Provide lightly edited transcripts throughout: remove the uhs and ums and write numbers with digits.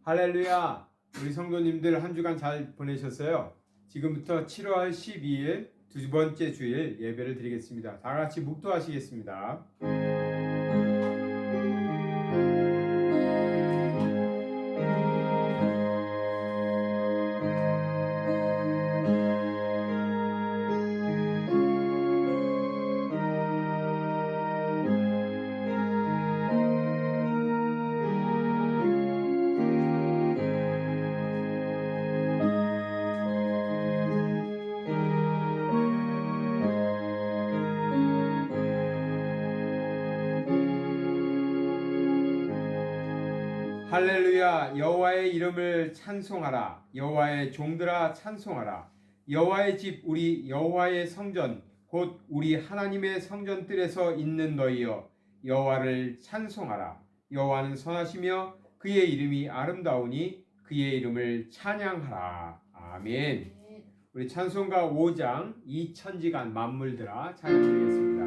할렐루야! 우리 성도님들 한 주간 잘 보내셨어요? 지금부터 7월 12일 두 번째 주일 예배를 드리겠습니다. 다 같이 묵도하시겠습니다. 할렐루야! 여호와의 이름을 찬송하라. 여호와의 종들아 찬송하라. 여호와의 집 우리 여호와의 성전 곧 우리 하나님의 성전 뜰에서 있는 너희여 여호와를 찬송하라. 여호와는 선하시며 그의 이름이 아름다우니 그의 이름을 찬양하라. 아멘. 우리 찬송가 5장 이 천지간 만물들아 찬양드리겠습니다.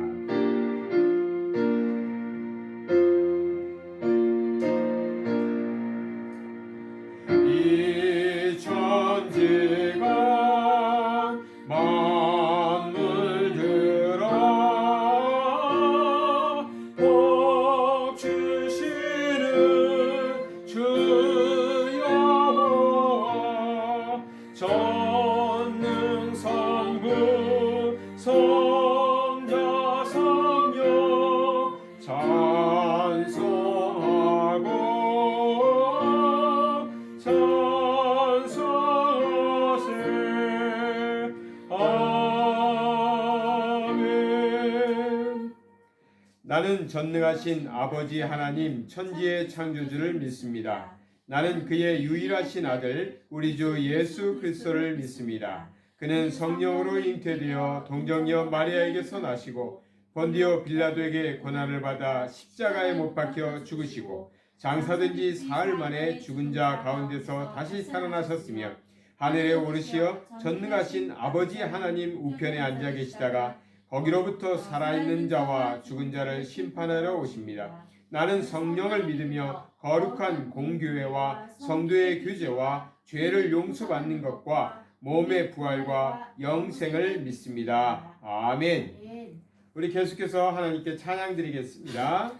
나는 전능하신 아버지 하나님 천지의 창조주를 믿습니다. 나는 그의 유일하신 아들 우리 주 예수 그리스도를 믿습니다. 그는 성령으로 잉태되어 동정녀 마리아에게서 나시고 본디오 빌라도에게 고난을 받아 십자가에 못 박혀 죽으시고 장사된 지 사흘 만에 죽은 자 가운데서 다시 살아나셨으며 하늘에 오르시어 전능하신 아버지 하나님 우편에 앉아 계시다가 거기로부터 살아있는 자와 죽은 자를 심판하러 오십니다. 나는 성령을 믿으며 거룩한 공교회와 성도의 교제와 죄를 용서받는 것과 몸의 부활과 영생을 믿습니다. 아멘. 우리 계속해서 하나님께 찬양 드리겠습니다.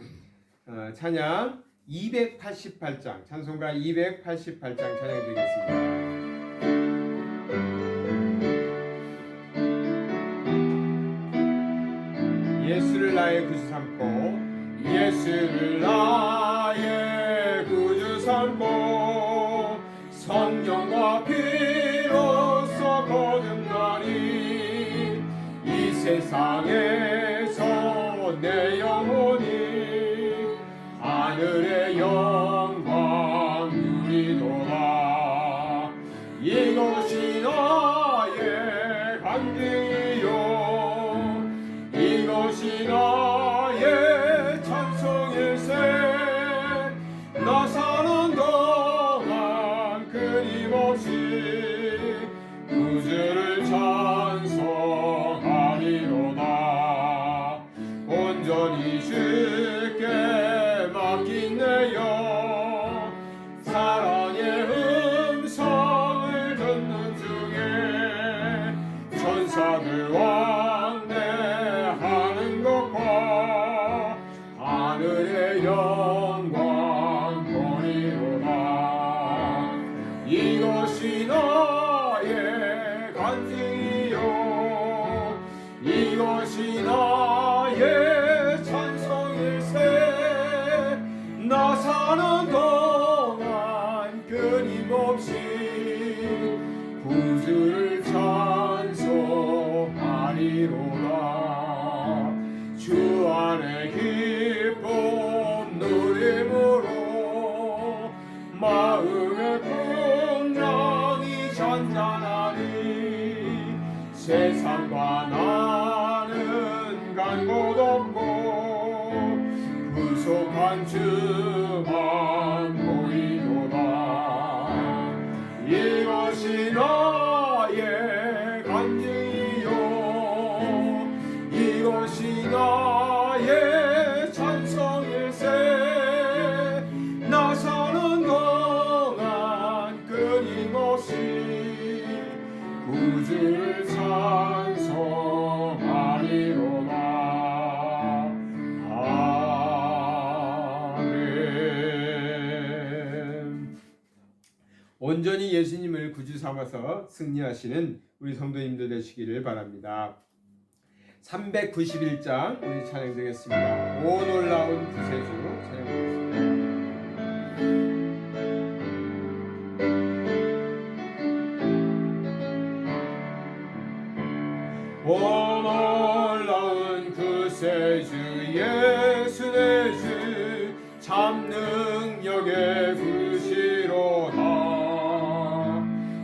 찬양 288장, 찬송가 288장 찬양 드리겠습니다. 예수를 나의 구주 삼고 예수를 나의 구주 삼고 성령과 피로써 거듭나니 이 세상에서 내 영혼이 하늘의 영광 누리도다. 이것이 나의 간증이요 이것이 나의 찬송일세. 나 사는 동안 끊임없이 구주를 찬송하리로다. 온전히 주께 맡긴 내 영 사랑의 음성을 듣는 중에 천사들과 하늘의 영광 보리로다. 이것이 나의 간증이요 이것이 나의 찬송일세. 나 사는 동안 끊임없이 구주를 찬송하리로다. 주 안에 기쁨 누림으로 마음의 풍랑이 잔잔하니 세상과 나는 간 곳 없고 구속한 주만 보이도다. 이것이 나의 간증이요 이것이 나의 찬송일세. 나 사는 동안 온전히 예수님을 구주 삼아서 승리하시는 우리 성도님들 되시기를 바랍니다. 391장 우리 찬양드리겠습니다. 오 놀라운 구세주 찬양드리겠습니다. 오 놀라운 구세주 예수 내 주 참 능력의 구시로다.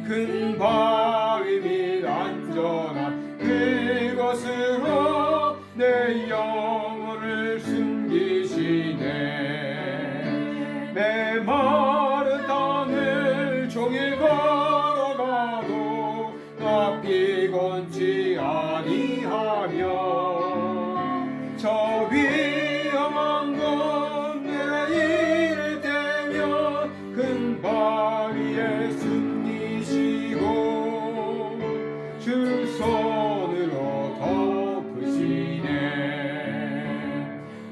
큰 바위 및 안전한 그곳으로 내 영혼을 숨기시네. 메마른 땅을 종일 걸어가도 나 피곤치 아니하며 저 위험한 곳 내가 이를 때면 큰 바위에 숨기시고 주 손으로 덮으시네.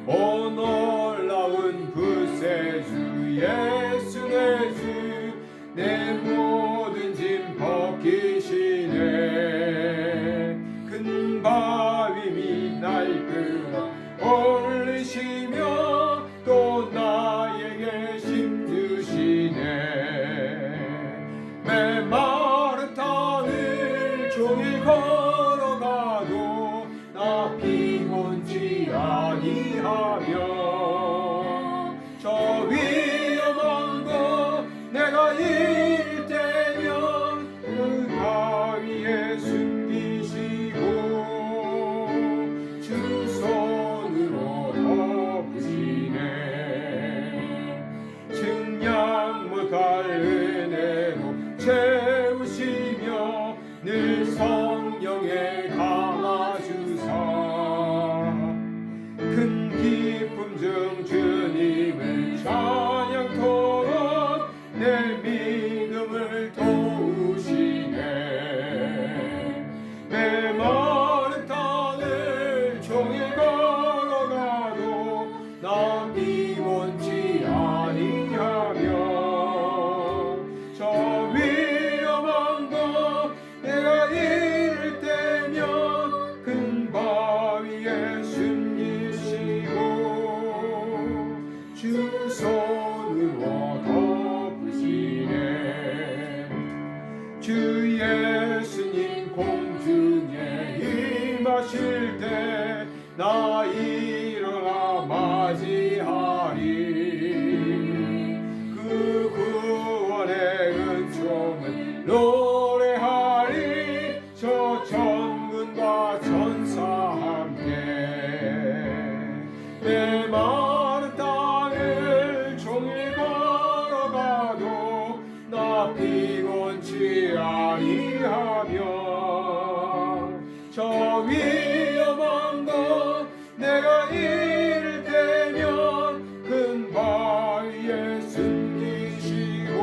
오 놀라운 구세주 예수 내 주 내 모든 짐 벗기시네. 큰 바위 및 날 끌어 올리시며 또 나에게 힘 주시네. 메마른 땅을 종일 걸어가도 나 피곤치 아니하며 저 위험한 곳 내가 이를 때면 그 바위에 숨기시고 주 손으로 덮으시네. 증량 못할 은혜로 채우시며 늘 성령에 감아주사 큰 기쁨 중 주님을 찬양토록 내 믿음을 도우시네. 메마른 땅을 종일 걸어가도 나 피곤치 아니하며 저 위험한 곳 내가 이를 때면 큰 바위에 숨기시고 주 손으로 덮으시네. 주 예수님 공중에 임하실 때 나 일어나 맞이하리. 그 구원의 은총을 노래하리. 저 천군과 천사 함께 메마른 땅을 종일 걸어가도 나 피곤치 아니하며 저 위험한 곳 내가 이를 때면 큰 바위에 숨기시고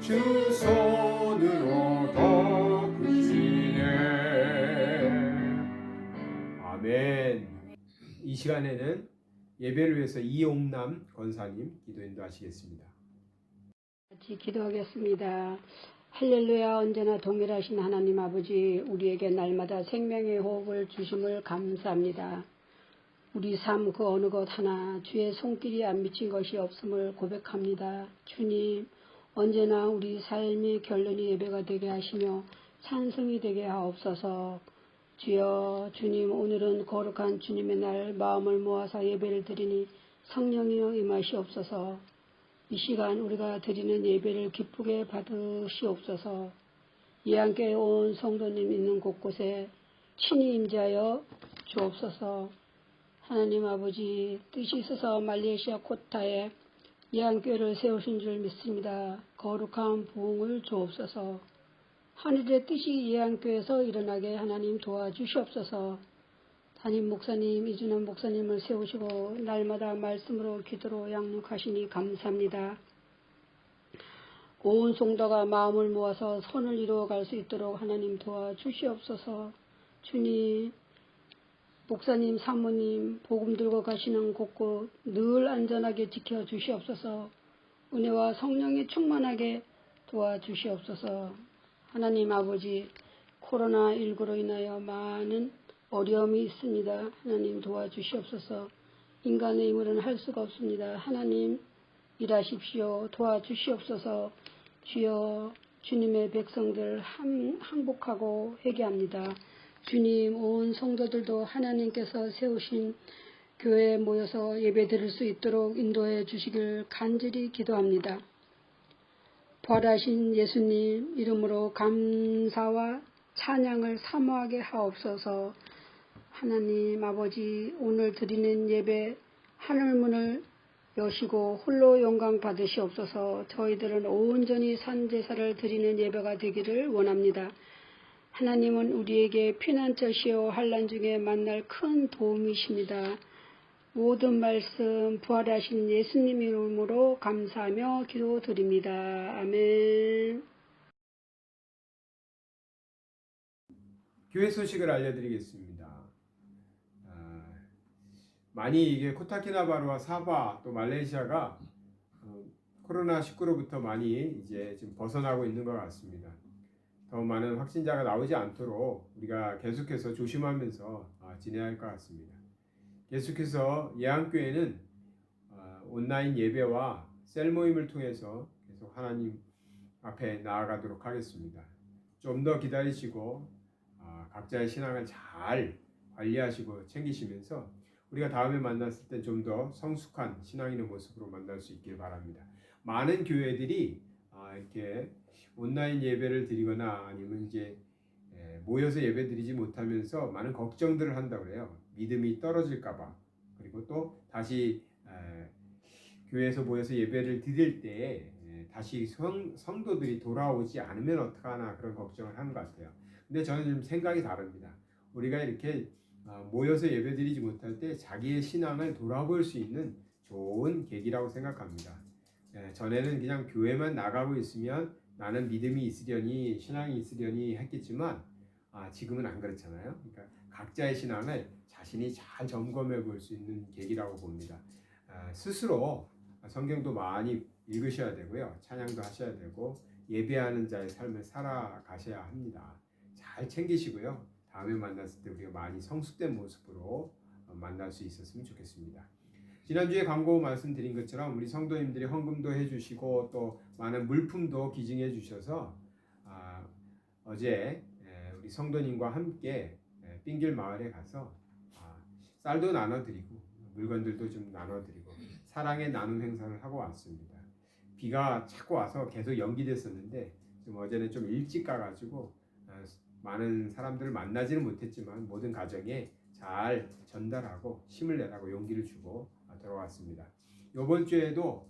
주 손으로 덮으시네. 아멘. 이 시간에는 예배를 위해서 이용남 권사님 기도 인도하시겠습니다. 같이 기도하겠습니다. 할렐루야. 언제나 동일하신 하나님 아버지, 우리에게 날마다 생명의 호흡을 주심을 감사합니다. 우리 삶 그 어느 것 하나 주의 손길이 안 미친 것이 없음을 고백합니다. 주님, 언제나 우리 삶의 결론이 예배가 되게 하시며 찬송이 되게 하옵소서. 주여, 주님, 오늘은 거룩한 주님의 날 마음을 모아서 예배를 드리니 성령이여 임하시옵소서. 이 시간 우리가 드리는 예배를 기쁘게 받으시옵소서. 이 함께 온 성도님 있는 곳곳에 친히 임재하여 주옵소서. 하나님 아버지, 뜻이 있어서 말레이시아 코타에 예안교회를 세우신 줄 믿습니다. 거룩한 부흥을 주옵소서. 하늘의 뜻이 예안교회에서 일어나게 하나님 도와주시옵소서. 담임 목사님, 이준환 목사님을 세우시고 날마다 말씀으로 기도로 양육하시니 감사합니다. 온 성도가 마음을 모아서 선을 이루어갈 수 있도록 하나님 도와주시옵소서. 주님, 목사님, 사모님, 복음 들고 가시는 곳곳 늘 안전하게 지켜주시옵소서. 은혜와 성령이 충만하게 도와주시옵소서. 하나님 아버지, 코로나19로 인하여 많은 어려움이 있습니다. 하나님 도와주시옵소서. 인간의 힘으로는 할 수가 없습니다. 하나님 일하십시오. 도와주시옵소서. 주여, 주님의 백성들 항복하고 회개합니다. 주님, 온 성도들도 하나님께서 세우신 교회에 모여서 예배 드릴 수 있도록 인도해 주시길 간절히 기도합니다. 부활하신 예수님 이름으로 감사와 찬양을 사모하게 하옵소서. 하나님 아버지, 오늘 드리는 예배 하늘문을 여시고 홀로 영광 받으시옵소서. 저희들은 온전히 산제사를 드리는 예배가 되기를 원합니다. 하나님은 우리에게 피난처시요 환난 중에 만날 큰 도움이십니다. 모든 말씀 부활하신 예수님 이름으로 감사하며 기도드립니다. 아멘. 교회 소식을 알려드리겠습니다. 많이 이게 코타키나바루와 사바 또 말레이시아가 코로나19로부터 많이 이제 지금 벗어나고 있는 것 같습니다. 더 많은 확진자가 나오지 않도록 우리가 계속해서 조심하면서 지내야 할 것 같습니다. 계속해서 예한교회는 온라인 예배와 셀 모임을 통해서 계속 하나님 앞에 나아가도록 하겠습니다. 좀 더 기다리시고 각자의 신앙을 잘 관리하시고 챙기시면서 우리가 다음에 만났을 때 좀 더 성숙한 신앙인의 모습으로 만날 수 있길 바랍니다. 많은 교회들이 이렇게 온라인 예배를 드리거나 아니면 이제 모여서 예배 드리지 못하면서 많은 걱정들을 한다고 그래요. 믿음이 떨어질까봐. 그리고 또 다시 교회에서 모여서 예배를 드릴 때 다시 성도들이 돌아오지 않으면 어떡하나 그런 걱정을 하는 것 같아요. 근데 저는 좀 생각이 다릅니다. 우리가 이렇게 모여서 예배 드리지 못할 때 자기의 신앙을 돌아볼 수 있는 좋은 계기라고 생각합니다. 전에는 그냥 교회만 나가고 있으면 나는 믿음이 있으려니 신앙이 있으려니 했겠지만 지금은 안 그렇잖아요. 그러니까 각자의 신앙을 자신이 잘 점검해 볼 수 있는 계기라고 봅니다. 스스로 성경도 많이 읽으셔야 되고요. 찬양도 하셔야 되고 예배하는 자의 삶을 살아가셔야 합니다. 잘 챙기시고요. 다음에 만났을 때 우리가 많이 성숙된 모습으로 만날 수 있었으면 좋겠습니다. 지난주에 광고 말씀드린 것처럼 우리 성도님들이 헌금도 해주시고 또 많은 물품도 기증해 주셔서 어제 우리 성도님과 함께 삥길 마을에 가서 쌀도 나눠드리고 물건들도 좀 나눠드리고 사랑의 나눔 행사를 하고 왔습니다. 비가 자꾸 와서 계속 연기됐었는데 좀 어제는 좀 일찍 가가지고 많은 사람들을 만나지는 못했지만 모든 가정에 잘 전달하고 힘을 내라고 용기를 주고 들어왔습니다. 이번 주에도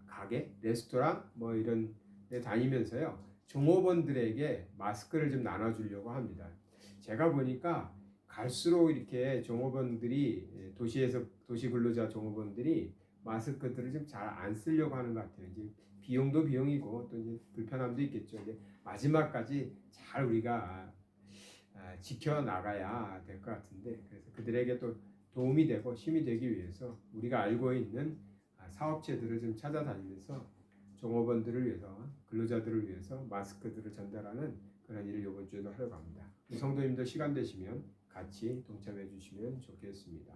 가게, 레스토랑 뭐 이런 데 다니면서요 종업원들에게 마스크를 좀 나눠주려고 합니다. 제가 보니까 갈수록 이렇게 종업원들이 도시 근로자 종업원들이 마스크들을 좀 잘 안 쓰려고 하는 것 같아요. 이제 비용도 비용이고 또 이제 불편함도 있겠죠. 이제 마지막까지 잘 우리가 지켜 나가야 될 것 같은데 그래서 그들에게 또 도움이 되고 힘이 되기 위해서 우리가 알고 있는 사업체들을 좀 찾아다니면서 종업원들을 위해서 근로자들을 위해서 마스크들을 전달하는 그런 일을 이번 주에도 하려고 합니다. 성도님들 시간 되시면 같이 동참해 주시면 좋겠습니다.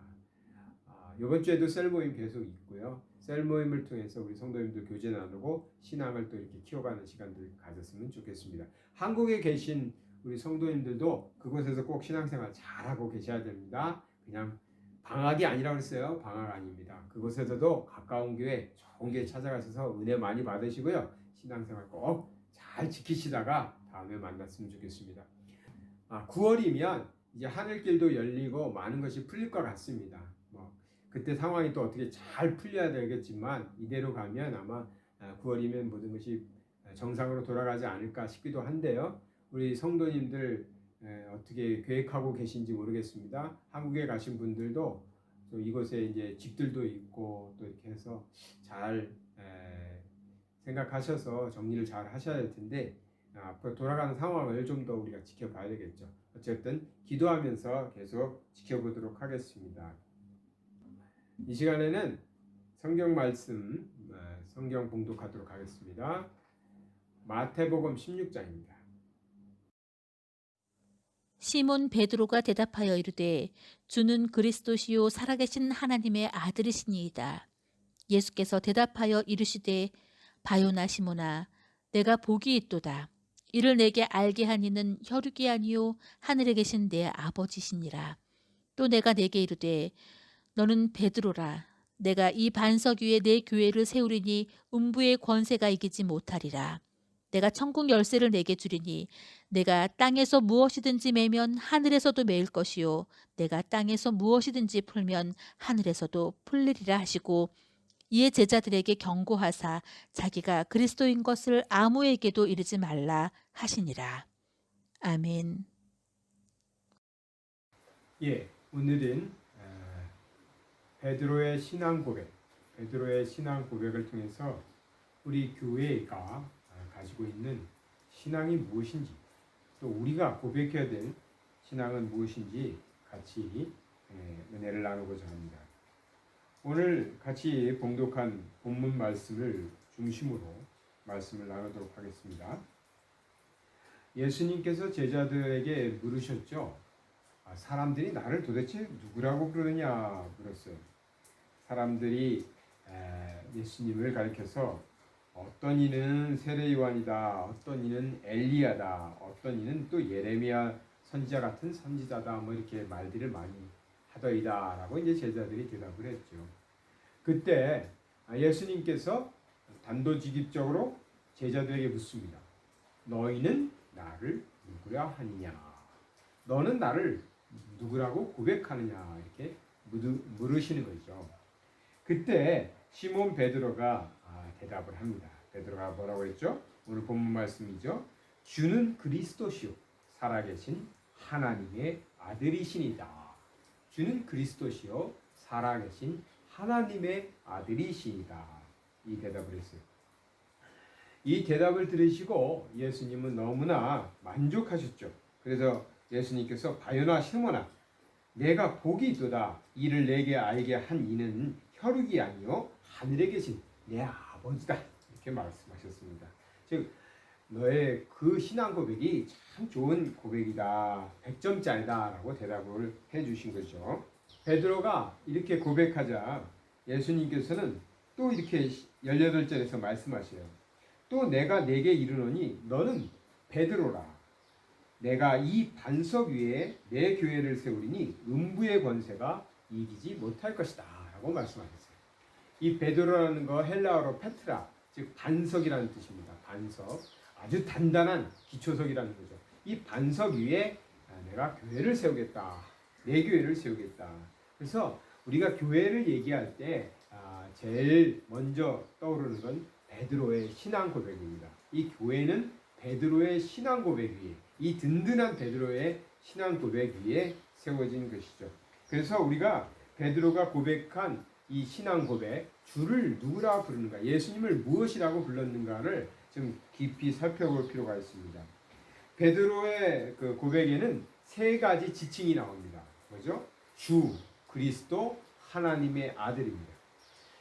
이번 주에도 셀 모임 계속 있고요. 셀 모임을 통해서 우리 성도님들 교제 나누고 신앙을 또 이렇게 키워가는 시간들 가졌으면 좋겠습니다. 한국에 계신 우리 성도님들도 그곳에서 꼭 신앙생활 잘하고 계셔야 됩니다. 그냥 방학이 아니라고 했어요. 방학 아닙니다. 그곳에서도 가까운 교회, 좋은 교회 찾아가셔서 은혜 많이 받으시고요. 신앙생활 꼭 잘 지키시다가 다음에 만났으면 좋겠습니다. 9월이면 이제 하늘길도 열리고 많은 것이 풀릴 것 같습니다. 그때 상황이 또 어떻게 잘 풀려야 되겠지만 이대로 가면 아마 9월이면 모든 것이 정상으로 돌아가지 않을까 싶기도 한데요. 우리 성도님들 어떻게 계획하고 계신지 모르겠습니다. 한국에 가신 분들도 또 이곳에 이제 집들도 있고 또 이렇게 해서 잘 생각하셔서 정리를 잘 하셔야 될 텐데 앞으로 돌아가는 상황을 좀 더 우리가 지켜봐야 되겠죠. 어쨌든 기도하면서 계속 지켜보도록 하겠습니다. 이 시간에는 성경 말씀 성경 봉독하도록 하겠습니다. 마태복음 16장입니다. 시몬 베드로가 대답하여 이르되 주는 그리스도시요 살아계신 하나님의 아들이시니이다. 예수께서 대답하여 이르시되 바요나 시몬아 내가 복이 있도다. 이를 내게 알게 한 이는 혈육이 아니요 하늘에 계신 내 아버지시니라. 또 내가 내게 이르되 너는 베드로라. 내가 이 반석 위에 내 교회를 세우리니 음부의 권세가 이기지 못하리라. 내가 천국 열쇠를 내게 주리니 내가 땅에서 무엇이든지 매면 하늘에서도 매일 것이요 내가 땅에서 무엇이든지 풀면 하늘에서도 풀리리라 하시고 이에 제자들에게 경고하사 자기가 그리스도인 것을 아무에게도 이르지 말라 하시니라. 아멘. 예, 오늘은 베드로의 신앙 고백을 통해서 우리 교회가 가지고 있는 신앙이 무엇인지, 또 우리가 고백해야 될 신앙은 무엇인지 같이 은혜를 나누고자 합니다. 오늘 같이 봉독한 본문 말씀을 중심으로 말씀을 나누도록 하겠습니다. 예수님께서 제자들에게 물으셨죠. 사람들이 나를 도대체 누구라고 부르느냐 물었어요. 사람들이 예수님을 가리켜서 어떤 이는 세례 요한이다, 어떤 이는 엘리야다, 어떤 이는 또 예레미야 선지자 같은 선지자다, 뭐 이렇게 말들을 많이 하더이다라고 이제 제자들이 대답을 했죠. 그때 예수님께서 단도직입적으로 제자들에게 묻습니다. 너희는 나를 누구라 하느냐? 너는 나를 누구라고 고백하느냐? 이렇게 물으시는 거죠. 그때 시몬 베드로가 대답을 합니다. 베드로가 뭐라고 했죠? 오늘 본문 말씀이죠. 주는 그리스도시요 살아계신 하나님의 아들이시니다. 주는 그리스도시요 살아계신 하나님의 아들이시니다. 이 대답을 했어요. 이 대답을 들으시고 예수님은 너무나 만족하셨죠. 그래서 예수님께서 바요나 시몬아 내가 복이 있도다. 이를 내게 알게 한 이는 혈육이 아니요 하늘에 계신 내 아버지다. 이렇게 말씀하셨습니다. 즉 너의 그 신앙 고백이 참 좋은 고백이다. 100점짜리다 라고 대답을 해주신 거죠. 베드로가 이렇게 고백하자 예수님께서는 또 이렇게 18절에서 말씀하셔요. 또 내가 내게 이르노니 너는 베드로라. 내가 이 반석 위에 내 교회를 세우리니 음부의 권세가 이기지 못할 것이다 라고 말씀하셨어요. 이 베드로라는 거 헬라어로 페트라, 즉 반석이라는 뜻입니다. 반석, 아주 단단한 기초석이라는 거죠. 이 반석 위에 내가 교회를 세우겠다. 내 교회를 세우겠다. 그래서 우리가 교회를 얘기할 때 제일 먼저 떠오르는 건 베드로의 신앙 고백입니다. 이 교회는 베드로의 신앙 고백 위에, 이 든든한 베드로의 신앙 고백 위에 세워진 것이죠. 그래서 우리가 베드로가 고백한 이 신앙 고백, 주를 누구라 부르는가, 예수님을 무엇이라고 불렀는가를 좀 깊이 살펴볼 필요가 있습니다. 베드로의 그 고백에는 세 가지 지칭이 나옵니다. 뭐죠? 주, 그리스도, 하나님의 아들입니다.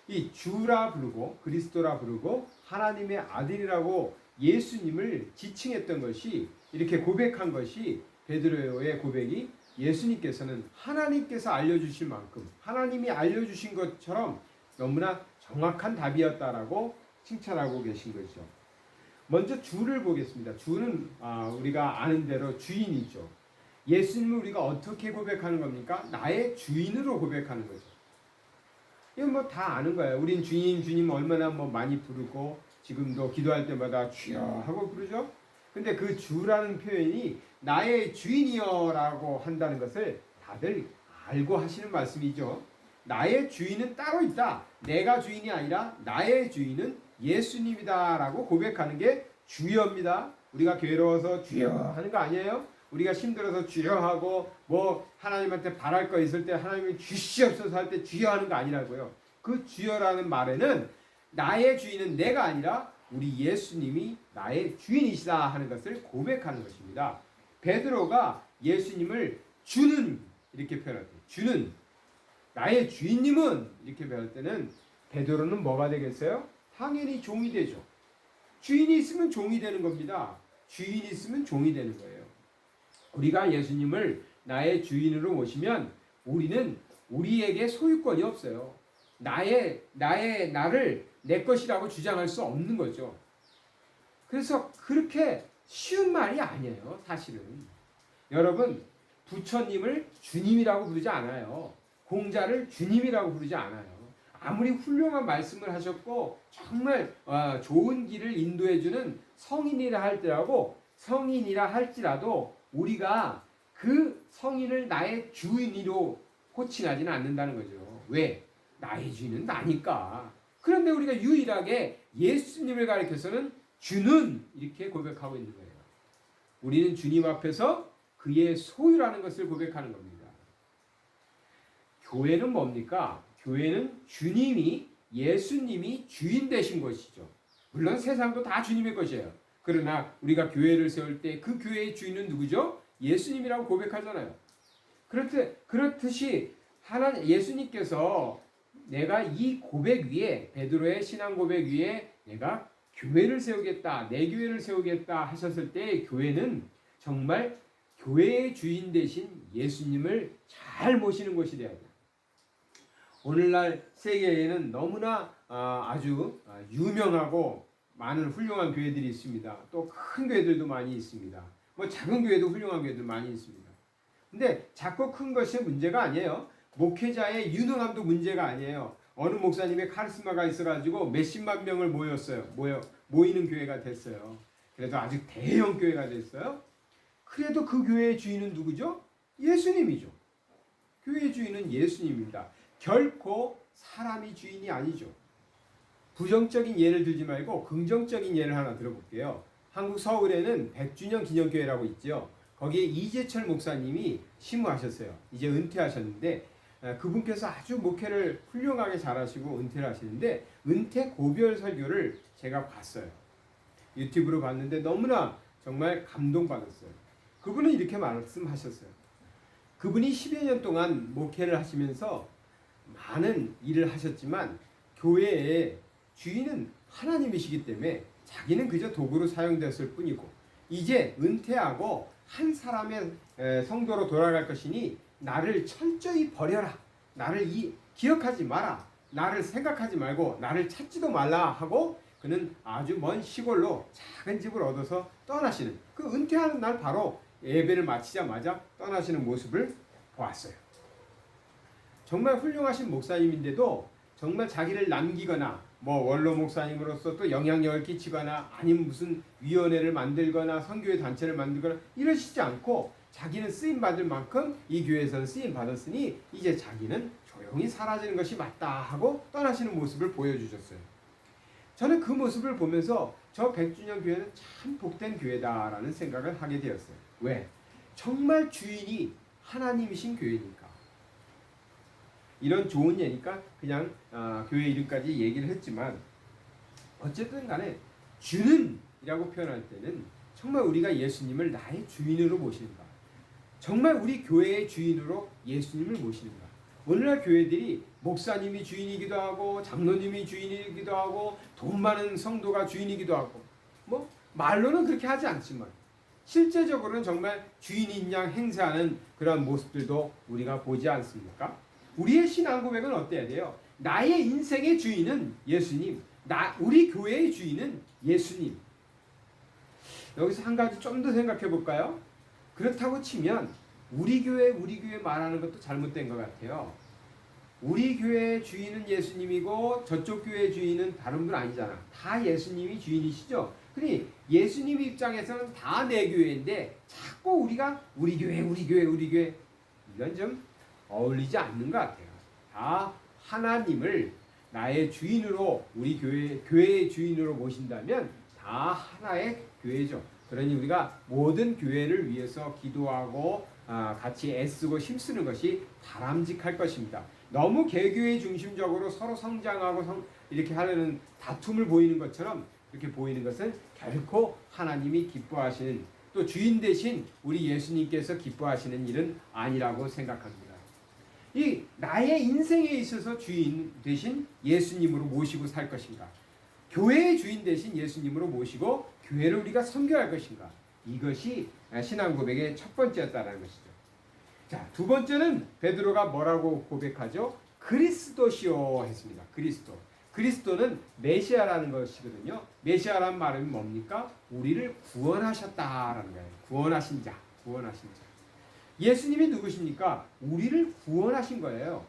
이 주라 부르고 그리스도라 부르고 하나님의 아들이라고 예수님을 지칭했던 것이, 이렇게 고백한 것이 베드로의 고백이 예수님께서는 하나님께서 알려주실 만큼 하나님이 알려주신 것처럼 너무나 정확한 답이었다라고 칭찬하고 계신 거죠. 먼저 주를 보겠습니다. 주는 우리가 아는 대로 주인이죠. 예수님을 우리가 어떻게 고백하는 겁니까? 나의 주인으로 고백하는 거죠. 이건 뭐 다 아는 거예요. 우린 주님 얼마나 뭐 많이 부르고 지금도 기도할 때마다 주여 하고 부르죠. 근데 그 주라는 표현이 나의 주인이여라고 한다는 것을 다들 알고 하시는 말씀이죠. 나의 주인은 따로 있다. 내가 주인이 아니라 나의 주인은 예수님이다라고 고백하는 게 주여입니다. 우리가 괴로워서 주여 하는 거 아니에요? 우리가 힘들어서 주여 하고 뭐 하나님한테 바랄 거 있을 때 하나님이 주시옵소서 할 때 주여 하는 거 아니라고요. 그 주여라는 말에는 나의 주인은 내가 아니라 우리 예수님이 나의 주인이시다 하는 것을 고백하는 것입니다. 베드로가 예수님을 주는 이렇게 표현할 때, 주는 나의 주인님은 이렇게 표현할 때는 베드로는 뭐가 되겠어요? 당연히 종이 되죠. 주인이 있으면 종이 되는 겁니다. 주인이 있으면 종이 되는 거예요. 우리가 예수님을 나의 주인으로 모시면 우리는 우리에게 소유권이 없어요. 나를 내 것이라고 주장할 수 없는 거죠. 그래서 그렇게 쉬운 말이 아니에요, 사실은. 여러분, 부처님을 주님이라고 부르지 않아요. 공자를 주님이라고 부르지 않아요. 아무리 훌륭한 말씀을 하셨고 정말 좋은 길을 인도해주는 성인이라 할지라도 우리가 그 성인을 나의 주인으로 호칭하지는 않는다는 거죠. 왜? 나의 주인은 나니까. 그런데 우리가 유일하게 예수님을 가리켜서는 주는 이렇게 고백하고 있는 거예요. 우리는 주님 앞에서 그의 소유라는 것을 고백하는 겁니다. 교회는 뭡니까? 교회는 주님이, 예수님이 주인 되신 것이죠. 물론 세상도 다 주님의 것이에요. 그러나 우리가 교회를 세울 때 그 교회의 주인은 누구죠? 예수님이라고 고백하잖아요. 그렇듯이 예수님께서 내가 이 고백 위에, 베드로의 신앙 고백 위에 내가 교회를 세우겠다, 내 교회를 세우겠다 하셨을 때 교회는 정말 교회의 주인 되신 예수님을 잘 모시는 곳이 되어야 돼요. 오늘날 세계에는 너무나 아주 유명하고 많은 훌륭한 교회들이 있습니다. 또 큰 교회들도 많이 있습니다. 뭐 작은 교회도 훌륭한 교회들 많이 있습니다. 근데 작고 큰 것이 문제가 아니에요. 목회자의 유능함도 문제가 아니에요. 어느 목사님의 카리스마가 있어가지고 몇십만 명을 모이는 교회가 됐어요. 그래도 아주 대형 교회가 됐어요. 그래도 그 교회의 주인은 누구죠? 예수님이죠. 교회의 주인은 예수님입니다. 결코 사람이 주인이 아니죠. 부정적인 예를 들지 말고 긍정적인 예를 하나 들어볼게요. 한국 서울에는 100주년 기념교회라고 있죠. 거기에 이재철 목사님이 심우하셨어요. 이제 은퇴하셨는데 그분께서 아주 목회를 훌륭하게 잘하시고 은퇴를 하시는데 은퇴 고별 설교를 제가 봤어요. 유튜브로 봤는데 너무나 정말 감동받았어요. 그분은 이렇게 말씀하셨어요. 그분이 10여 년 동안 목회를 하시면서 많은 일을 하셨지만 교회의 주인은 하나님이시기 때문에 자기는 그저 도구로 사용됐을 뿐이고 이제 은퇴하고 한 사람의 성도로 돌아갈 것이니 나를 철저히 버려라. 나를 기억하지 마라. 나를 생각하지 말고 나를 찾지도 말라 하고 그는 아주 먼 시골로 작은 집을 얻어서 떠나시는 그 은퇴하는 날 바로 예배를 마치자마자 떠나시는 모습을 보았어요. 정말 훌륭하신 목사님인데도 정말 자기를 남기거나 뭐 원로 목사님으로서 또 영향력을 끼치거나 아니면 무슨 위원회를 만들거나 선교회 단체를 만들거나 이러시지 않고 자기는 쓰임 받을 만큼 이 교회에서는 쓰임 받았으니 이제 자기는 조용히 사라지는 것이 맞다 하고 떠나시는 모습을 보여주셨어요. 저는 그 모습을 보면서 저 100주년 교회는 참 복된 교회다라는 생각을 하게 되었어요. 왜? 정말 주인이 하나님이신 교회니까. 이런 좋은 예니까 그냥 교회 이름까지 얘기를 했지만 어쨌든 간에 주는 이라고 표현할 때는 정말 우리가 예수님을 나의 주인으로 모시는가, 정말 우리 교회의 주인으로 예수님을 모시는가. 오늘날 교회들이 목사님이 주인이기도 하고 장로님이 주인이기도 하고 돈 많은 성도가 주인이기도 하고 뭐 말로는 그렇게 하지 않지만 실제적으로는 정말 주인인 양 행세하는 그런 모습들도 우리가 보지 않습니까? 우리의 신앙 고백은 어때야 돼요? 나의 인생의 주인은 예수님, 우리 교회의 주인은 예수님. 여기서 한 가지 좀 더 생각해 볼까요? 그렇다고 치면 우리 교회 말하는 것도 잘못된 것 같아요. 우리 교회의 주인은 예수님이고 저쪽 교회의 주인은 다른 분 아니잖아. 다 예수님이 주인이시죠. 그러니 예수님 입장에서는 다 내 교회인데 자꾸 우리가 우리 교회 이건 좀 어울리지 않는 것 같아요. 다 하나님을 나의 주인으로 우리 교회의 주인으로 모신다면 다 하나의 교회죠. 그러니 우리가 모든 교회를 위해서 기도하고 같이 애쓰고 힘쓰는 것이 바람직할 것입니다. 너무 개교회 중심적으로 서로 성장하고 이렇게 하려는 다툼을 보이는 것처럼 이렇게 보이는 것은 결코 하나님이 기뻐하시는, 또 주인 대신 우리 예수님께서 기뻐하시는 일은 아니라고 생각합니다. 이 나의 인생에 있어서 주인 되신 예수님으로 모시고 살 것인가? 교회의 주인 되신 예수님으로 모시고 교회를 우리가 섬겨할 것인가? 이것이 신앙 고백의 첫 번째였다는 것이죠. 자, 두 번째는 베드로가 뭐라고 고백하죠? 그리스도시요 했습니다. 그리스도. 그리스도는 메시아라는 것이거든요. 메시아라는 말은 뭡니까? 우리를 구원하셨다라는 거예요. 구원하신 자, 구원하신 자. 예수님이 누구십니까? 우리를 구원하신 거예요.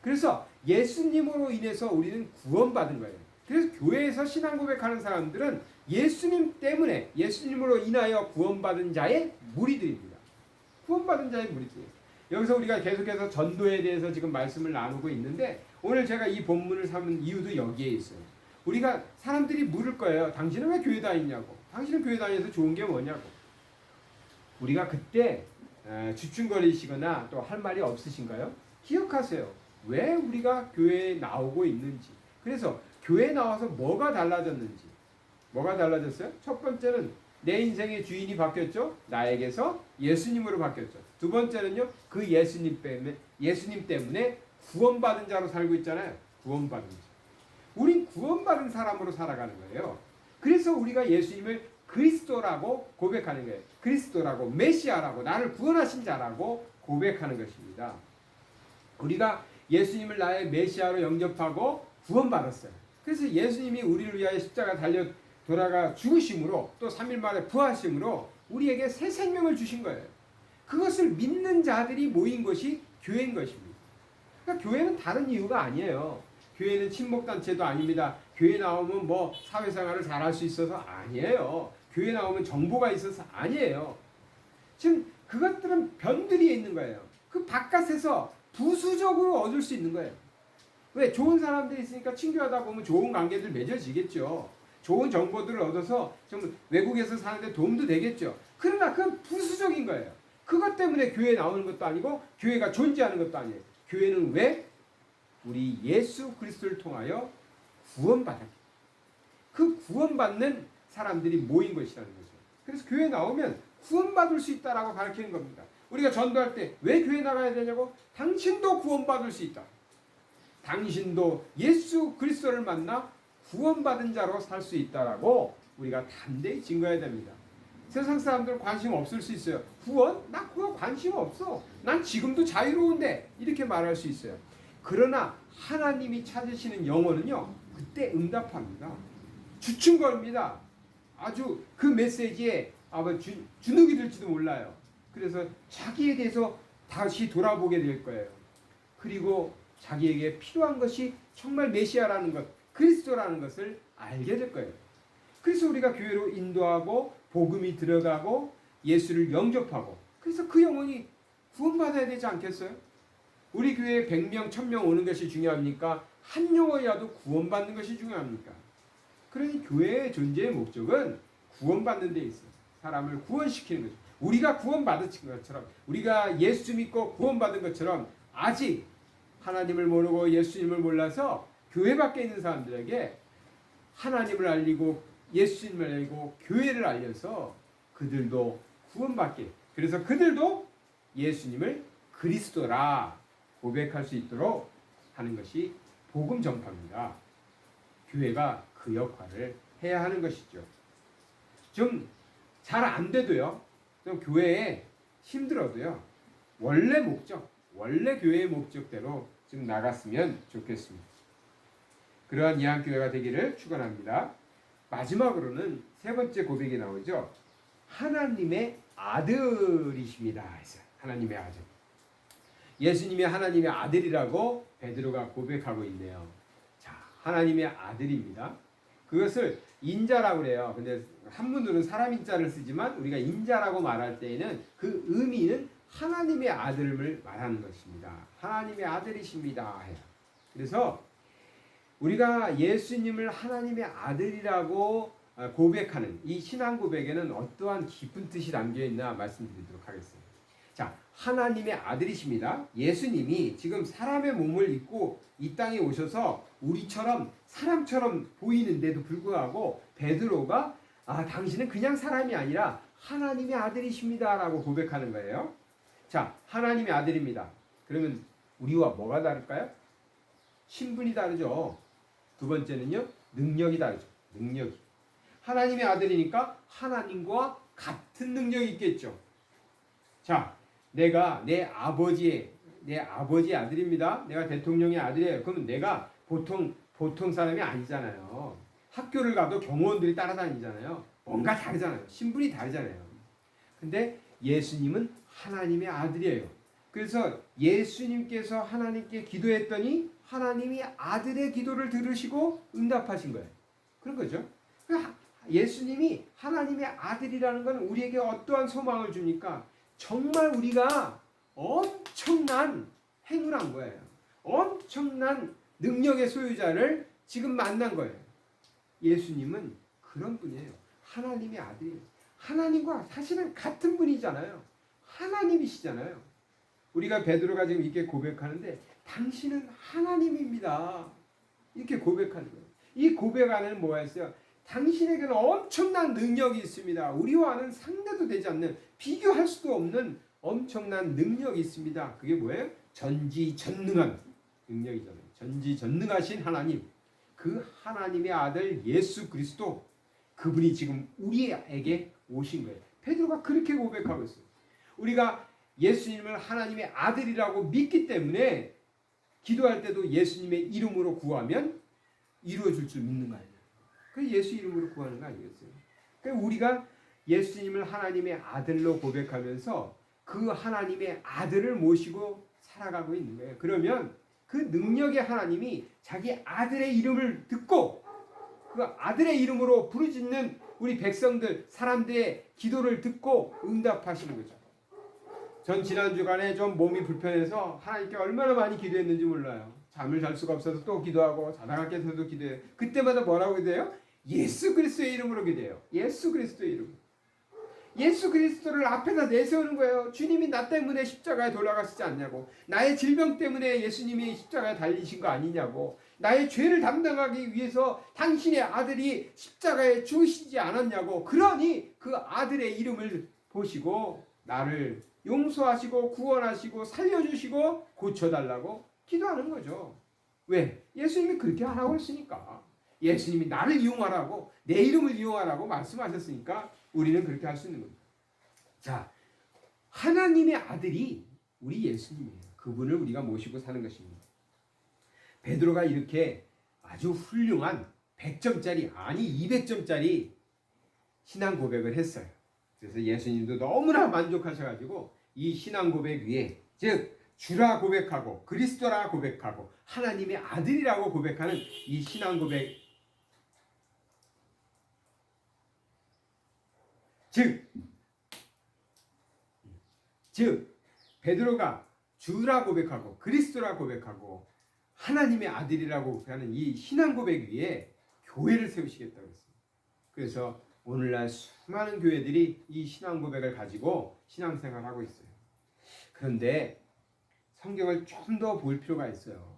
그래서 예수님으로 인해서 우리는 구원받은 거예요. 그래서 교회에서 신앙 고백하는 사람들은 예수님 때문에, 예수님으로 인하여 구원받은 자의 무리들입니다. 구원받은 자의 무리들이에요. 여기서 우리가 계속해서 전도에 대해서 지금 말씀을 나누고 있는데 오늘 제가 이 본문을 삼은 이유도 여기에 있어요. 우리가 사람들이 물을 거예요. 당신은 왜 교회 다니냐고. 당신은 교회 다니면서 좋은 게 뭐냐고. 우리가 그때 주춤거리시거나 또 할 말이 없으신가요? 기억하세요. 왜 우리가 교회에 나오고 있는지. 그래서 교회에 나와서 뭐가 달라졌는지. 뭐가 달라졌어요? 첫 번째는 내 인생의 주인이 바뀌었죠. 나에게서 예수님으로 바뀌었죠. 두 번째는요. 그 예수님 때문에 구원받은 자로 살고 있잖아요. 구원받은 자. 우린 구원받은 사람으로 살아가는 거예요. 그래서 우리가 예수님을 그리스도라고 고백하는 거예요. 그리스도라고, 메시아라고, 나를 구원하신 자라고 고백하는 것입니다. 우리가 예수님을 나의 메시아로 영접하고 구원받았어요. 그래서 예수님이 우리를 위하여 십자가 달려 돌아가 죽으심으로 또 3일 만에 부활하심으로 우리에게 새 생명을 주신 거예요. 그것을 믿는 자들이 모인 것이 교회인 것입니다. 그러니까 교회는 다른 이유가 아니에요. 교회는 친목단체도 아닙니다. 교회 나오면 뭐 사회생활을 잘할 수 있어서 아니에요. 교회 나오면 정보가 있어서 아니에요. 지금 그것들은 변두리에 있는 거예요. 그 바깥에서 부수적으로 얻을 수 있는 거예요. 왜? 좋은 사람들이 있으니까 친교하다 보면 좋은 관계들 맺어지겠죠. 좋은 정보들을 얻어서 좀 외국에서 사는데 도움도 되겠죠. 그러나 그건 부수적인 거예요. 그것 때문에 교회에 나오는 것도 아니고 교회가 존재하는 것도 아니에요. 교회는 왜? 우리 예수 그리스도를 통하여 구원받았기. 그 구원받는 사람들이 모인 것이라는 거죠. 그래서 교회에 나오면 구원받을 수 있다라고 가르치는 겁니다. 우리가 전도할 때 왜 교회 나가야 되냐고? 당신도 구원받을 수 있다. 당신도 예수 그리스도를 만나 구원받은 자로 살 수 있다라고 우리가 담대히 증거해야 됩니다. 세상 사람들 관심 없을 수 있어요. 구원? 나 그거 관심 없어. 난 지금도 자유로운데 이렇게 말할 수 있어요. 그러나 하나님이 찾으시는 영혼은요. 그때 응답합니다. 주춤거립니다. 아주 그 메시지에 아마 주눅이 들지도 몰라요. 그래서 자기에 대해서 다시 돌아보게 될 거예요. 그리고 자기에게 필요한 것이 정말 메시아라는 것, 그리스도라는 것을 알게 될 거예요. 그래서 우리가 교회로 인도하고 복음이 들어가고 예수를 영접하고 그래서 그 영혼이 구원받아야 되지 않겠어요? 우리 교회에 100명, 1000명 오는 것이 중요합니까? 한 영혼이라도 구원받는 것이 중요합니까? 그러니 교회의 존재의 목적은 구원받는 데 있어요. 사람을 구원시키는 거죠. 우리가 구원받은 것처럼 우리가 예수 믿고 구원받은 것처럼 아직 하나님을 모르고 예수님을 몰라서 교회 밖에 있는 사람들에게 하나님을 알리고 예수님을 알리고 교회를 알려서 그들도 구원받게, 그래서 그들도 예수님을 그리스도라 고백할 수 있도록 하는 것이 복음 전파입니다. 교회가 그 역할을 해야 하는 것이죠. 좀 잘 안 돼도요, 좀 교회에 힘들어도요, 원래 목적, 원래 교회의 목적대로 좀 나갔으면 좋겠습니다. 그러한 이한교회가 되기를 축원합니다. 마지막으로는 세 번째 고백이 나오죠. 하나님의 아들이십니다. 하나님의 아들. 예수님이 하나님의 아들이라고 베드로가 고백하고 있네요. 자, 하나님의 아들입니다. 그것을 인자라고 그래요. 근데 한문으로는 사람 인자를 쓰지만 우리가 인자라고 말할 때에는 그 의미는 하나님의 아들을 말하는 것입니다. 하나님의 아들이십니다. 그래서 우리가 예수님을 하나님의 아들이라고 고백하는 이 신앙 고백에는 어떠한 깊은 뜻이 담겨있나 말씀드리도록 하겠습니다. 자, 하나님의 아들이십니다. 예수님이 지금 사람의 몸을 입고 이 땅에 오셔서 우리처럼 사람처럼 보이는데도 불구하고 베드로가 당신은 그냥 사람이 아니라 하나님의 아들이십니다 라고 고백하는 거예요. 자, 하나님의 아들입니다. 그러면 우리와 뭐가 다를까요? 신분이 다르죠. 두 번째는요, 능력이 다르죠. 능력이. 하나님의 아들이니까 하나님과 같은 능력이 있겠죠. 자, 내가 내 아버지의 아들입니다. 내가 대통령의 아들이에요. 그러면 내가 보통 사람이 아니잖아요. 학교를 가도 경호원들이 따라다니잖아요. 뭔가 다르잖아요. 신분이 다르잖아요. 근데 예수님은 하나님의 아들이에요. 그래서 예수님께서 하나님께 기도했더니 하나님이 아들의 기도를 들으시고 응답하신 거예요. 그런 거죠. 예수님이 하나님의 아들이라는 건 우리에게 어떠한 소망을 줍니까? 정말 우리가 엄청난 행운한 거예요. 엄청난 능력의 소유자를 지금 만난 거예요. 예수님은 그런 분이에요. 하나님의 아들이에요. 하나님과 사실은 같은 분이잖아요. 하나님이시잖아요. 우리가 베드로가 지금 이렇게 고백하는데 당신은 하나님입니다. 이렇게 고백하는 거예요. 이 고백 안에는 뭐가 있어요? 당신에게는 엄청난 능력이 있습니다. 우리와는 상대도 되지 않는, 비교할 수도 없는 엄청난 능력이 있습니다. 그게 뭐예요? 전지전능한 능력이잖아요. 전지전능하신 하나님, 그 하나님의 아들 예수 그리스도, 그분이 지금 우리에게 오신 거예요. 베드로가 그렇게 고백하고 있어요. 우리가 예수님을 하나님의 아들이라고 믿기 때문에 기도할 때도 예수님의 이름으로 구하면 이루어질 줄 믿는 거 아니에요. 그 예수 이름으로 구하는 거 아니겠어요? 그러니까 우리가 예수님을 하나님의 아들로 고백하면서 그 하나님의 아들을 모시고 살아가고 있는 거예요. 그러면 그 능력의 하나님이 자기 아들의 이름을 듣고 그 아들의 이름으로 부르짖는 우리 백성들, 사람들의 기도를 듣고 응답하시는 거죠. 전 지난 주간에 좀 몸이 불편해서 하나님께 얼마나 많이 기도했는지 몰라요. 잠을 잘 수가 없어서 또 기도하고 자다가 깨서도 기도해요. 그때마다 뭐라고 기도해요? 예수 그리스도의 이름으로 기도해요. 예수 그리스도의 이름. 예수 그리스도를 앞에다 내세우는 거예요. 주님이 나 때문에 십자가에 돌아가시지 않냐고. 나의 질병 때문에 예수님이 십자가에 달리신 거 아니냐고. 나의 죄를 담당하기 위해서 당신의 아들이 십자가에 죽으시지 않았냐고. 그러니 그 아들의 이름을 보시고 나를 용서하시고 구원하시고 살려주시고 고쳐달라고 기도하는 거죠. 왜? 예수님이 그렇게 하라고 했으니까. 예수님이 나를 이용하라고, 내 이름을 이용하라고 말씀하셨으니까 우리는 그렇게 할 수 있는 겁니다. 자, 하나님의 아들이 우리 예수님이에요. 그분을 우리가 모시고 사는 것입니다. 베드로가 이렇게 아주 훌륭한 100점짜리, 아니 200점짜리 신앙 고백을 했어요. 그래서 예수님도 너무나 만족하셔가지고 이 신앙 고백 위에, 즉 주라 고백하고 그리스도라 고백하고 하나님의 아들이라고 고백하는 이 신앙 고백, 즉 베드로가 주라 고백하고 그리스도라 고백하고 하나님의 아들이라고 고백하는 이 신앙 고백 위에 교회를 세우시겠다고 했습니다. 그래서 오늘날 수많은 교회들이 이 신앙 고백을 가지고 신앙생활을 하고 있어요. 그런데 성경을 좀 더 볼 필요가 있어요.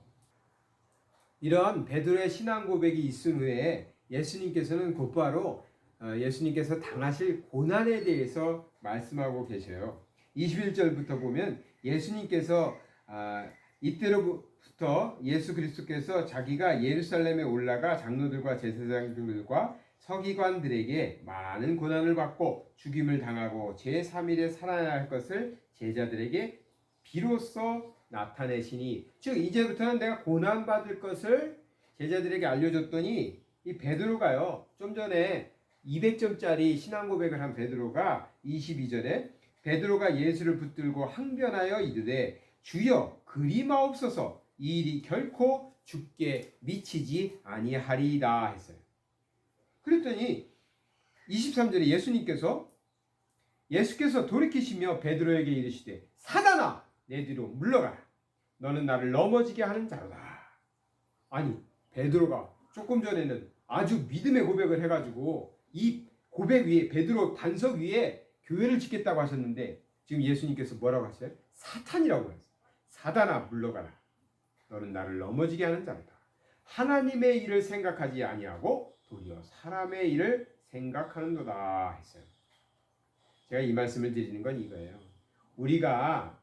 이런 베드로의 신앙 고백이 있은 후에 예수님께서는 곧바로 예수님께서 당하실 고난에 대해서 말씀하고 계셔요. 21절부터 보면 예수님께서 이때로부터 예수 그리스도께서 자기가 예루살렘에 올라가 장로들과 제사장들과 서기관들에게 많은 고난을 받고 죽임을 당하고 제3일에 살아날 것을 제자들에게 비로소 나타내시니, 즉 이제부터는 내가 고난받을 것을 제자들에게 알려줬더니 이 베드로가요, 좀 전에 200점짜리 신앙 고백을 한 베드로가 22절에 베드로가 예수를 붙들고 항변하여 이르되 주여 그리 마옵소서, 이 일이 결코 죽게 미치지 아니하리이다 했어요. 그랬더니 23절에 예수께서 돌이키시며 베드로에게 이르시되 사단아 내 뒤로 물러가라, 너는 나를 넘어지게 하는 자로다. 아니, 베드로가 조금 전에는 아주 믿음의 고백을 해가지고 이 고백 위에, 베드로 반석 위에 교회를 짓겠다고 하셨는데 지금 예수님께서 뭐라고 하셔요? 사탄이라고 했어요. 사단아 물러가라, 너는 나를 넘어지게 하는 자로다. 하나님의 일을 생각하지 아니하고 도리어 사람의 일을 생각하는도다 했어요. 제가 이 말씀을 드리는 건 이거예요. 우리가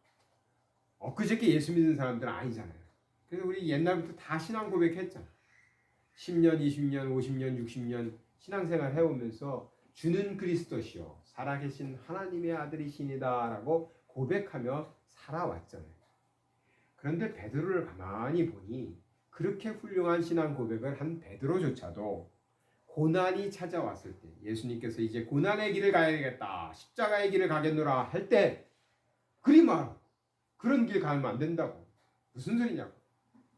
엊그저께 예수 믿는 사람들은 아니잖아요. 그래서 우리 옛날부터 다 신앙 고백했잖아. 10년, 20년, 50년, 60년 신앙생활 해오면서 주는 그리스도시요 살아계신 하나님의 아들이시니다 라고 고백하며 살아왔잖아요. 그런데 베드로를 가만히 보니 그렇게 훌륭한 신앙 고백을 한 베드로조차도 고난이 찾아왔을 때 예수님께서 이제 고난의 길을 가야겠다 십자가의 길을 가겠노라 할 때 그리 말하고 그런 길 가면 안 된다고 무슨 소리냐고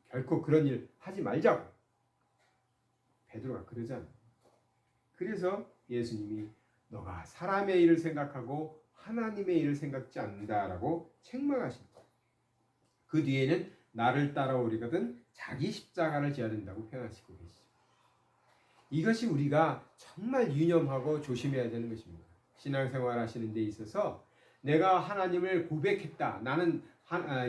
결코 그런 일 하지 말자고 베드로가 그러잖아. 그래서 예수님이 너가 사람의 일을 생각하고 하나님의 일을 생각지 않는다라고 책망하십니다. 그 뒤에는 나를 따라오리거든 자기 십자가를 지어야 된다고 표현하시고 계시죠. 이것이 우리가 정말 유념하고 조심해야 되는 것입니다. 신앙생활 하시는 데 있어서 내가 하나님을 고백했다. 나는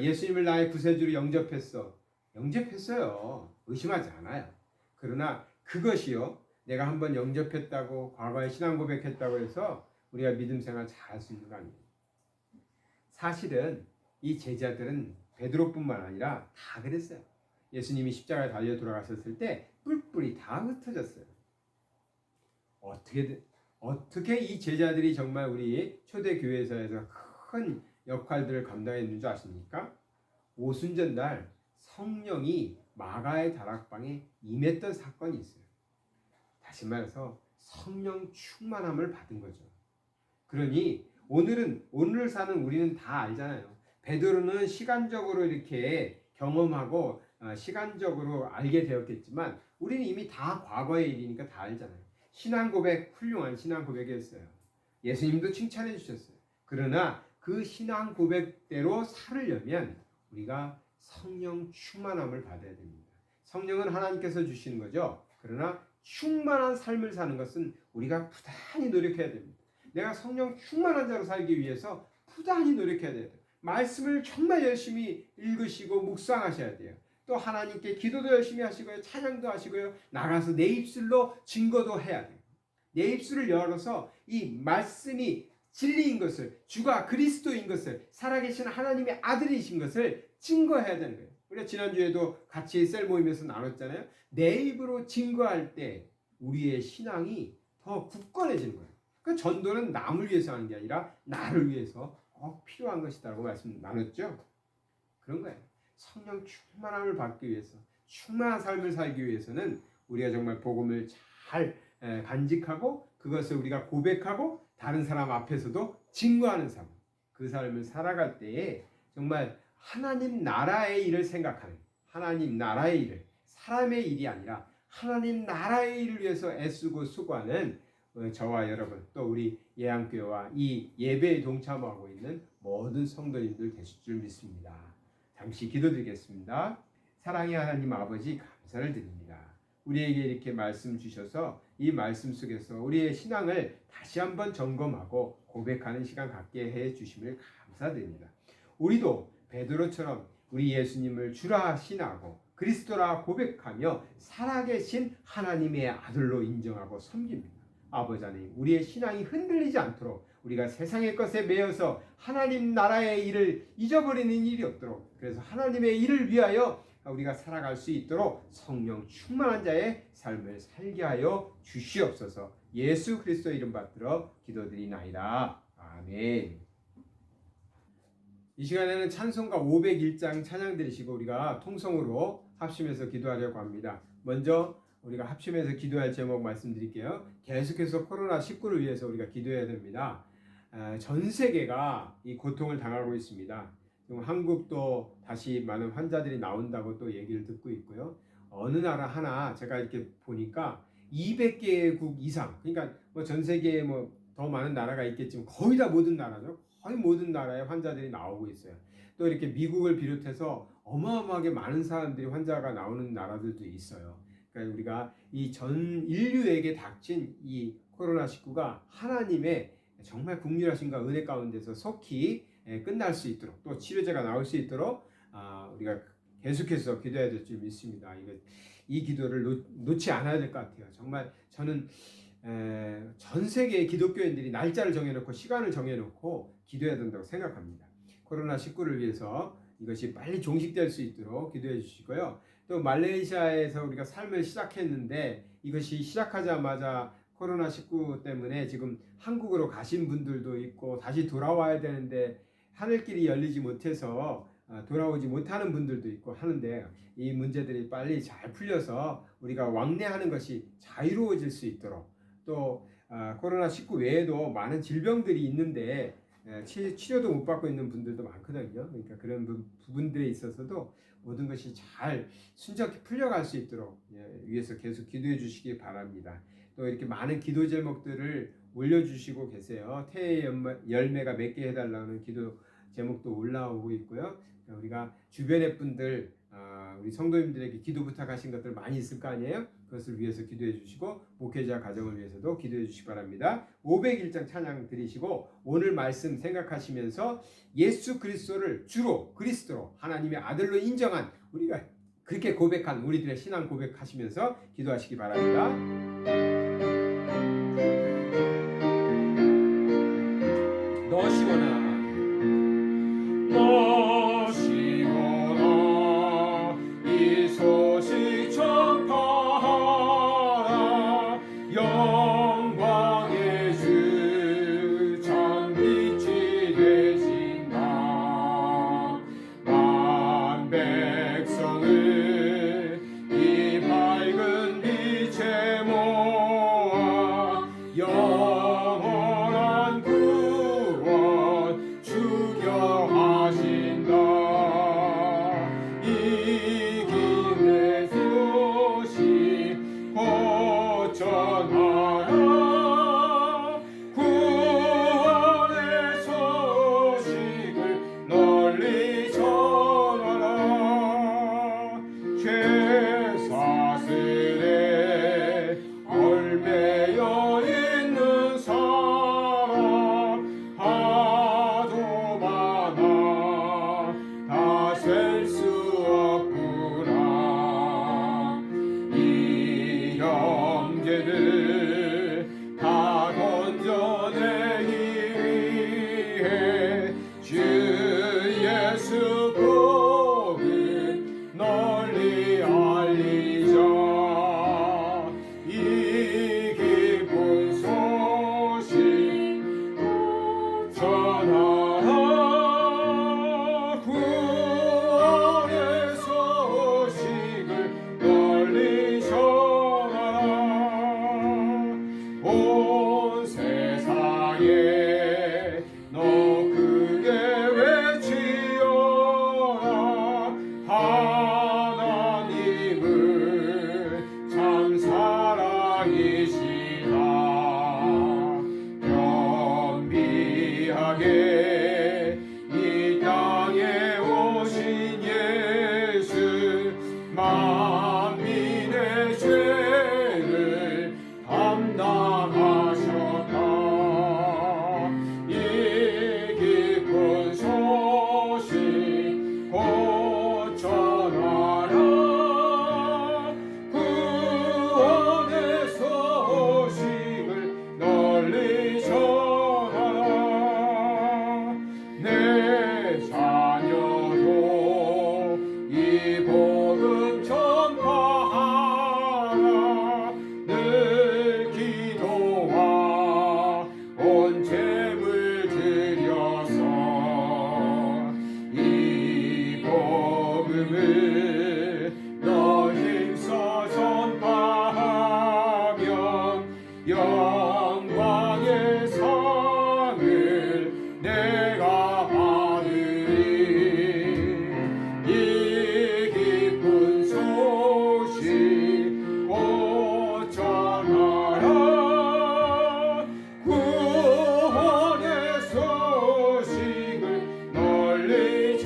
예수님을 나의 구세주로 영접했어. 영접했어요. 의심하지 않아요. 그러나 그것이요. 내가 한번 영접했다고 과거에 신앙 고백했다고 해서 우리가 믿음 생활 잘할 수 있는 거 아니에요. 사실은 이 제자들은 베드로뿐만 아니라 다 그랬어요. 예수님이 십자가에 달려 돌아가셨을 때 뿔뿔이 다 흩어졌어요. 어떻게 이 제자들이 정말 우리 초대교회에서 큰 역할들을 감당했는 줄 아십니까? 오순절날 성령이 마가의 다락방에 임했던 사건이 있어요. 다시 말해서 성령 충만함을 받은 거죠. 그러니 오늘 사는 우리는 다 알잖아요. 베드로는 시간적으로 이렇게 경험하고 시간적으로 알게 되었겠지만 우리는 이미 다 과거의 일이니까 다 알잖아요. 신앙 고백, 훌륭한 신앙 고백이었어요. 예수님도 칭찬해 주셨어요. 그러나 그 신앙 고백대로 살으려면 우리가 성령 충만함을 받아야 됩니다. 성령은 하나님께서 주시는 거죠. 그러나 충만한 삶을 사는 것은 우리가 부단히 노력해야 됩니다. 내가 성령 충만한 자로 살기 위해서 부단히 노력해야 돼요. 말씀을 정말 열심히 읽으시고 묵상하셔야 돼요. 또 하나님께 기도도 열심히 하시고요. 찬양도 하시고요. 나가서 내 입술로 증거도 해야 돼요. 내 입술을 열어서 이 말씀이 진리인 것을, 주가 그리스도인 것을, 살아계신 하나님의 아들이신 것을 증거해야 되는 거예요. 우리가 지난주에도 같이 셀 모임에서 나눴잖아요. 내 입으로 증거할 때 우리의 신앙이 더 굳건해지는 거예요. 그 전도는 남을 위해서 하는 게 아니라 나를 위해서 꼭 필요한 것이다라고 말씀 나눴죠. 그런 거예요. 성령 충만함을 받기 위해서, 충만한 삶을 살기 위해서는 우리가 정말 복음을 잘 간직하고 그것을 우리가 고백하고 다른 사람 앞에서도 증거하는 삶, 그 삶을 살아갈 때에 정말 하나님 나라의 일을 생각하는, 하나님 나라의 일을, 사람의 일이 아니라 하나님 나라의 일을 위해서 애쓰고 수고하는 저와 여러분, 또 우리 예양교회와 이 예배에 동참하고 있는 모든 성도님들 되실 줄 믿습니다. 잠시 기도드리겠습니다. 사랑의 하나님 아버지, 감사를 드립니다. 우리에게 이렇게 말씀 주셔서 이 말씀 속에서 우리의 신앙을 다시 한번 점검하고 고백하는 시간 갖게 해 주심을 감사드립니다. 우리도 베드로처럼 우리 예수님을 주라 신하고 그리스도라 고백하며 살아계신 하나님의 아들로 인정하고 섬깁니다. 아버지 하나님, 우리의 신앙이 흔들리지 않도록 우리가 세상의 것에 매여서 하나님 나라의 일을 잊어버리는 일이 없도록, 그래서 하나님의 일을 위하여 우리가 살아갈 수 있도록 성령 충만한 자의 삶을 살게 하여 주시옵소서. 예수 그리스도 이름 받들어 기도드리나이다. 아멘. 이 시간에는 찬송가 501장 찬양 드리시고 우리가 통성으로 합심해서 기도하려고 합니다. 먼저 우리가 합심해서 기도할 제목 말씀드릴게요. 계속해서 코로나19를 위해서 우리가 기도해야 됩니다. 전 세계가 이 고통을 당하고 있습니다. 한국도 다시 많은 환자들이 나온다고 또 얘기를 듣고 있고요. 어느 나라 하나 제가 이렇게 보니까 200개국 이상, 그러니까 뭐 전 세계에 뭐 더 많은 나라가 있겠지만 거의 다 모든 나라죠. 거의 모든 나라에 환자들이 나오고 있어요. 또 이렇게 미국을 비롯해서 어마어마하게 많은 사람들이 환자가 나오는 나라들도 있어요. 그러니까 우리가 이 전 인류에게 닥친 이 코로나19가 하나님의 정말 국률하심과 은혜 가운데서 속히 끝날 수 있도록, 또 치료제가 나올 수 있도록 우리가 계속해서 기도해야 될 줄 믿습니다. 이 기도를 놓지 않아야 될 것 같아요. 정말 저는 전 세계의 기독교인들이 날짜를 정해놓고 시간을 정해놓고 기도해야 된다고 생각합니다. 코로나19를 위해서 이것이 빨리 종식될 수 있도록 기도해 주시고요. 또 말레이시아에서 우리가 삶을 시작했는데 이것이 시작하자마자 코로나19 때문에 지금 한국으로 가신 분들도 있고 다시 돌아와야 되는데 하늘길이 열리지 못해서 돌아오지 못하는 분들도 있고 하는데 이 문제들이 빨리 잘 풀려서 우리가 왕래하는 것이 자유로워질 수 있도록 또 코로나19 외에도 많은 질병들이 있는데 치료도 못 받고 있는 분들도 많거든요. 그러니까 그런 부분들에 있어서도 모든 것이 잘 순적히 풀려갈 수 있도록 위해서 계속 기도해 주시기 바랍니다. 또 이렇게 많은 기도 제목들을 올려주시고 계세요. 태의 열매가 맺게 해달라는 기도 제목도 올라오고 있고요. 우리가 주변의 분들, 우리 성도님들에게 기도 부탁하신 것들 많이 있을 거 아니에요? 그것을 위해서 기도해 주시고 목회자 가정을 위해서도 기도해 주시기 바랍니다. 501장 찬양 드리시고 오늘 말씀 생각하시면서 예수 그리스도를 주로 그리스도로 하나님의 아들로 인정한 우리가 그렇게 고백한 우리들의 신앙 고백하시면서 기도하시기 바랍니다. 너시거나 이 소식 전파하라 영광의 주 창빛이 되신다 만 백성을 이 밝은 빛에 모아 영원한 구원 주겨 하신다 이김의 소식 고전하라 구원의 소식을 널리 전하라 죄사슬에 얽매여 있는 사람 하도 많아 다 셀 수 없구나 이 형제들 다 건져내기 위해 주 예수 복음 널리 알리자 이 기쁜 소식 전하라 구원의 소식을 널리 전하라 온 세상에 너 크게 외치어라 하나님은 참 사랑이시다 겸비하게 이 땅에 오신 예수 만민의 죄를 담당하셨다 이 깊은 소식 곧 전하라 구원의 소식을 널리 전하라 내 자녀도 이 복음 전파하라 늘 기도와 온 재물 드려서 이 복음을 너 힘써 전파하면 영광의 상을 내가 받으리 이 기쁜 소식 곧 전하라 구원의 소식을 널리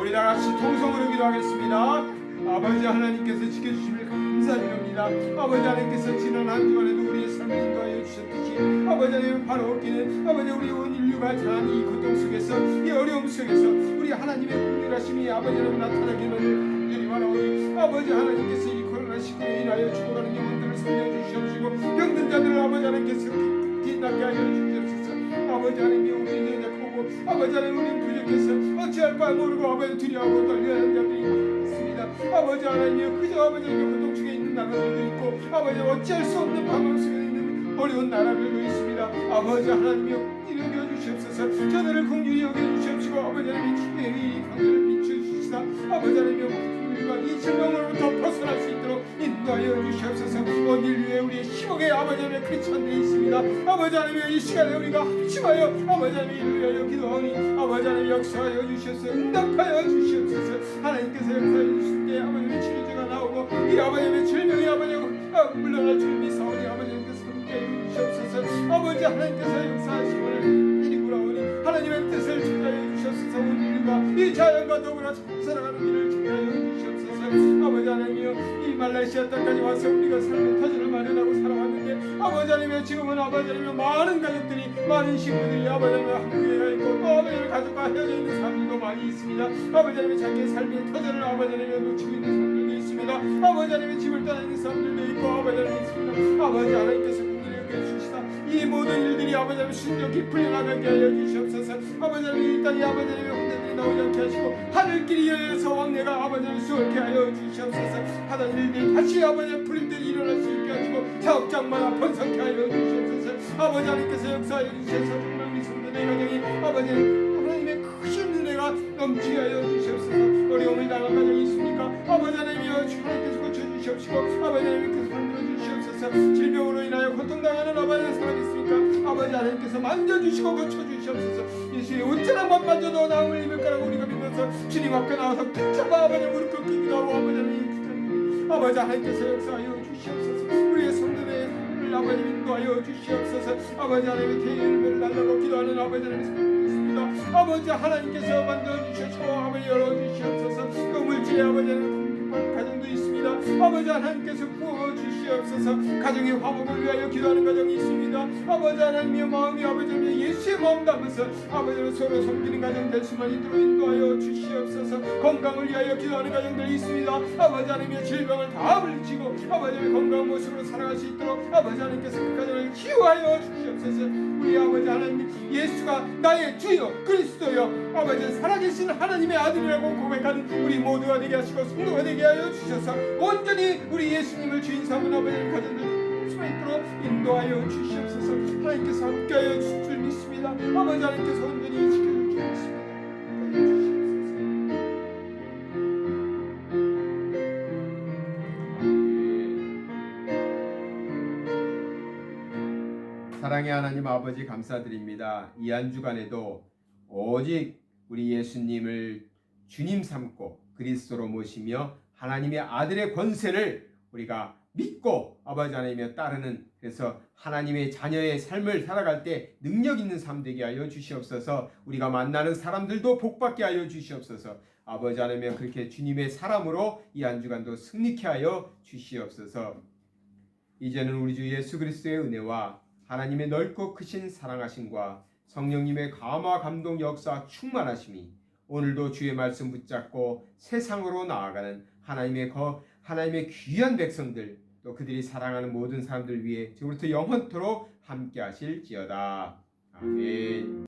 우리 다같이 통성으로 기도하겠습니다. 아버지 하나님께서 지켜주심을 감사드립니다. 아버지 하나님께서 지난 한 주간에도 우리의 삶을 인도하여 주셨듯이 아버지 하나님 바로 없기는 아버지 우리 온 인류가 자란 이 고통 속에서 이 어려움 속에서 우리 하나님의 긍휼하심이 아버지 하나님 나타나기를 간절히 바라오니 아버지 하나님께서 이 코로나19로 인하여 죽어가는 영혼들을 살려주시옵시고 병든 자들을 아버지 하나님께서 깊이 낫게 하여 주시옵소서. 아버지 하나님이 우리의 연약하고 보고 아버지 하나님 우리는 부족해서 어찌할 바 모르고 아버지 두려워하고 떨려하는 자들이 있습니다. 아버지 하나님이여 그저 아버지 하나님 고통 중에 있는 나라들도 있고 아버지 어찌할 수 없는 방황 속에 있는 어려운 나라들도 있습니다. 아버지 하나님이여 긍휼히 여겨주시옵소서. 저들을 긍휼히 여겨주시옵시고 아버지 하나님의 주의 강을 비춰주시다. 아버지 하나님이여 이 질병으로부터 벗어날 수 있도록 인도하여 주시옵소서. 온 인류의 우리의 희망의 아버지 하나님의 크리스찬들이 있습니다. 아버지 하나님의 이 시간에 우리가 합심하여 아버지 하나님의 이를 위하여 기도하오니 아버지 하나님 역사하여 주시옵소서. 응답하여 주시옵소서. 하나님께서 역사해 주실 때 아버지 하나님의 치료제가 나오고 이 아버지 하나님의 질병이 아버지 하나님 물러날 줄 믿사오니 아버지 하나님께서 함께해 주시옵소서. 아버지 하나님께서 역사하심을 이리고 나오니 하나님의 뜻을 전하여 주시옵소서. 온 인류가 이 자연과 더불어 살아가는 길을 전하여 주시옵소서. 아버지 하나님이여 이 말레이시아 땅까지 와서 우리가 삶의 터전을 마련하고 살아왔는데 아버지 하나님이여 지금은 아버지 하나님이여 많은 가족들이 많은 신부들이 아버지 하나님이여 한국에 가 있고 또 아버지 하나님 가족과 헤어져 있는 사람들도 많이 있습니다. 아버지 하나님의 자기의 삶의 터전을 아버지 하나님이여 놓치고 있는 사람들도 있습니다. 아버지 하나님의 집을 떠나 있는 사람들도 있고 아버지 하나님 있습니다. 아버지 하나님께서 긍휼히 여겨주시다. 이 모든 일들이 아버지 하나님 순적히 풀려나가게 하여 주시옵소서. 아버지 하나님 이 땅에 아버지 하나님의 혼내들이 나오지 않게 하시고 하늘길이 열려서 왕래가 아버지 하나님 수월케 하여 주시옵소서. 하던 일들이 다시 아버지 하나님 풀림들이 일어날 수 있게 하시고 사업장마다 번성케 하여 주시옵소서. 아버지 하나님께서 역사하여 주셔서 정말 우리 성도의 가정이 아버지 하나님의 크신 은혜가 넘치게 하여 주시옵소서. 어려움을 당한 가정이 있습니까? 아버지 하나님이여 하나님께서 고쳐주시옵시고 아버지 하나님께서 만들어 주시옵소서. 질병으로 인하여 고통당하는 아버지 사람이 있습니까? 아버지 하나님께서 만져주시고 고쳐주시옵소서. 예수의 온전한 맘 만져도 나음을 입을 거라고 우리가 믿어서 주님 앞에 나와서 붙잡아 아버지 무릎 꿇기 기도하고 아버지 하나님 아버지 하나님께서 역사하여 주시옵소서. 우리의 성도들을 아버지 인도하여 주시옵소서. 아버지 하나님의 대열매를 달라고 기도하는 아버지 하나님 있습니다. 아버지 하나님께서 만들어주시고 아버지 열어주시옵소서. 또 물질의 아버지 하나님 가정도 있습니다. 아버지 하나님께서 부어주시옵소서. 가정의 화목을 위하여 기도하는 가정이 있습니다. 아버지 하나님의 마음이 아버지 하나님 예수의 마음 담아서 아버지 하나님 서로 섬기는 가정 될 수만 있도록 인도하여 주시옵소서. 건강을 위하여 기도하는 가정들이 있습니다. 아버지 하나님의 질병을 다 물리치고 아버지 하나님의 건강한 모습으로 살아갈 수 있도록 아버지 하나님께서 그 가정을 치유하여 주시옵소서. 우리 아버지 하나님 예수가 나의 주여 그리스도여 아버지 살아계신 하나님의 아들이라고 고백하는 우리 모두가 되게 하시고 성도가 되게 하여 주셔서 온전히 우리 예수님을 주인 삼은 아버지 가정들 수만 있도록 인도하여 주시옵소서. 하나님께서 함께하여 주실 줄 믿습니다. 아버지 하나님께서 온전히 지켜줄 줄 믿습니다. 사랑의 하나님 아버지 감사드립니다. 이 한 주간에도 오직 우리 예수님을 주님 삼고 그리스도로 모시며 하나님의 아들의 권세를 우리가 믿고 아버지 하나님의 따르는 그래서 하나님의 자녀의 삶을 살아갈 때 능력 있는 삶 되게 하여 주시옵소서. 우리가 만나는 사람들도 복받게 하여 주시옵소서. 아버지 하나님 그렇게 주님의 사람으로 이 한 주간도 승리케 하여 주시옵소서. 이제는 우리 주 예수 그리스도의 은혜와 하나님의 넓고 크신 사랑하심과 성령님의 감화 감동 역사 충만하심이 오늘도 주의 말씀 붙잡고 세상으로 나아가는 하나님의 귀한 백성들 또 그들이 사랑하는 모든 사람들 위해 지금부터 영원토록 함께 하실지어다. 아멘.